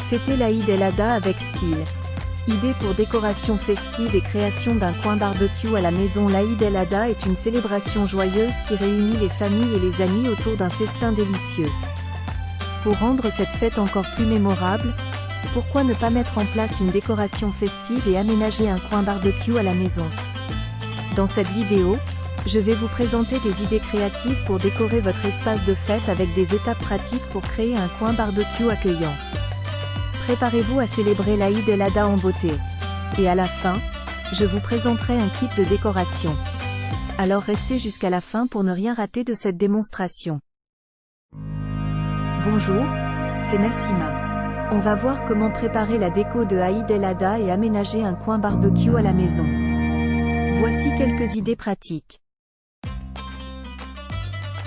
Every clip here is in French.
Fêtez l'Aïd el-Adha avec style. Idée pour décoration festive et création d'un coin barbecue à la maison. L'Aïd el-Adha est une célébration joyeuse qui réunit les familles et les amis autour d'un festin délicieux. Pour rendre cette fête encore plus mémorable, pourquoi ne pas mettre en place une décoration festive et aménager un coin barbecue à la maison? Dans cette vidéo, je vais vous présenter des idées créatives pour décorer votre espace de fête avec des étapes pratiques pour créer un coin barbecue accueillant. Préparez-vous à célébrer l'Aïd el-Adha en beauté. Et à la fin, je vous présenterai un kit de décoration. Alors restez jusqu'à la fin pour ne rien rater de cette démonstration. Bonjour, c'est Nassima. On va voir comment préparer la déco de Aïd el-Adha et aménager un coin barbecue à la maison. Voici quelques idées pratiques.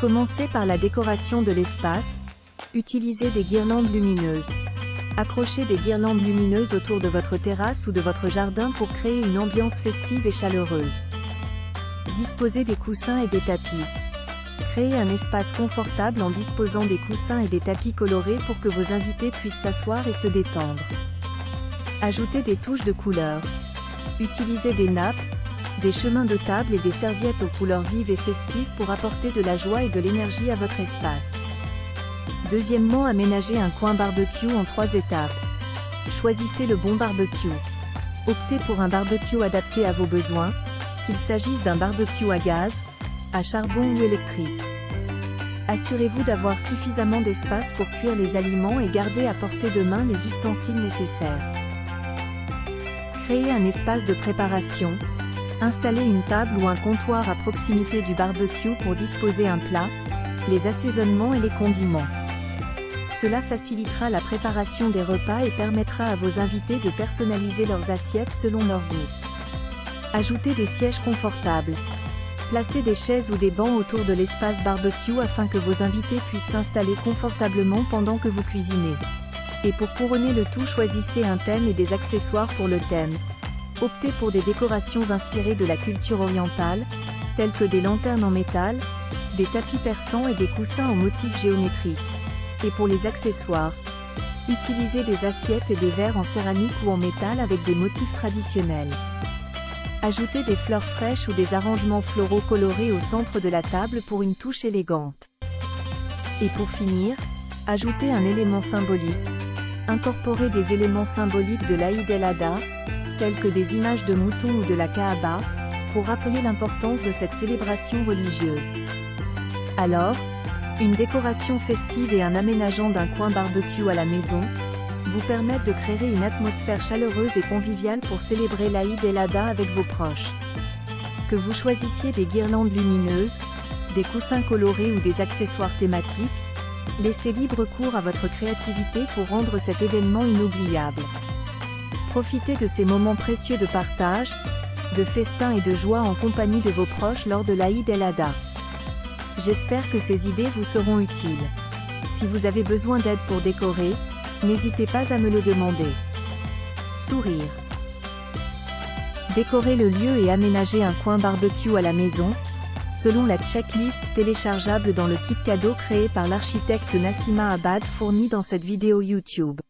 Commencez par la décoration de l'espace. Utilisez des guirlandes lumineuses. Accrochez des guirlandes lumineuses autour de votre terrasse ou de votre jardin pour créer une ambiance festive et chaleureuse. Disposez des coussins et des tapis. Créez un espace confortable en disposant des coussins et des tapis colorés pour que vos invités puissent s'asseoir et se détendre. Ajoutez des touches de couleurs. Utilisez des nappes, des chemins de table et des serviettes aux couleurs vives et festives pour apporter de la joie et de l'énergie à votre espace. Deuxièmement, aménagez un coin barbecue en 3 étapes. Choisissez le bon barbecue. Optez pour un barbecue adapté à vos besoins, qu'il s'agisse d'un barbecue à gaz, à charbon ou électrique. Assurez-vous d'avoir suffisamment d'espace pour cuire les aliments et garder à portée de main les ustensiles nécessaires. Créez un espace de préparation. Installez une table ou un comptoir à proximité du barbecue pour disposer un plat, les assaisonnements et les condiments. Cela facilitera la préparation des repas et permettra à vos invités de personnaliser leurs assiettes selon leur goût. Ajoutez des sièges confortables. Placez des chaises ou des bancs autour de l'espace barbecue afin que vos invités puissent s'installer confortablement pendant que vous cuisinez. Et pour couronner le tout, choisissez un thème et des accessoires pour le thème. Optez pour des décorations inspirées de la culture orientale, telles que des lanternes en métal, des tapis persans et des coussins en motifs géométriques. Et pour les accessoires, utilisez des assiettes et des verres en céramique ou en métal avec des motifs traditionnels. Ajoutez des fleurs fraîches ou des arrangements floraux colorés au centre de la table pour une touche élégante. Et pour finir, ajoutez un élément symbolique. Incorporez des éléments symboliques de l'Aïd el-Adha, tels que des images de moutons ou de la Kaaba, pour rappeler l'importance de cette célébration religieuse. Alors, une décoration festive et un aménagement d'un coin barbecue à la maison vous permettent de créer une atmosphère chaleureuse et conviviale pour célébrer l'Aïd el-Adha avec vos proches. Que vous choisissiez des guirlandes lumineuses, des coussins colorés ou des accessoires thématiques, laissez libre cours à votre créativité pour rendre cet événement inoubliable. Profitez de ces moments précieux de partage, de festin et de joie en compagnie de vos proches lors de l'Aïd el-Adha. J'espère que ces idées vous seront utiles. Si vous avez besoin d'aide pour décorer, n'hésitez pas à me le demander. Sourire. Décorer le lieu et aménager un coin barbecue à la maison, selon la checklist téléchargeable dans le kit cadeau créé par l'architecte Nassima Abad fourni dans cette vidéo YouTube.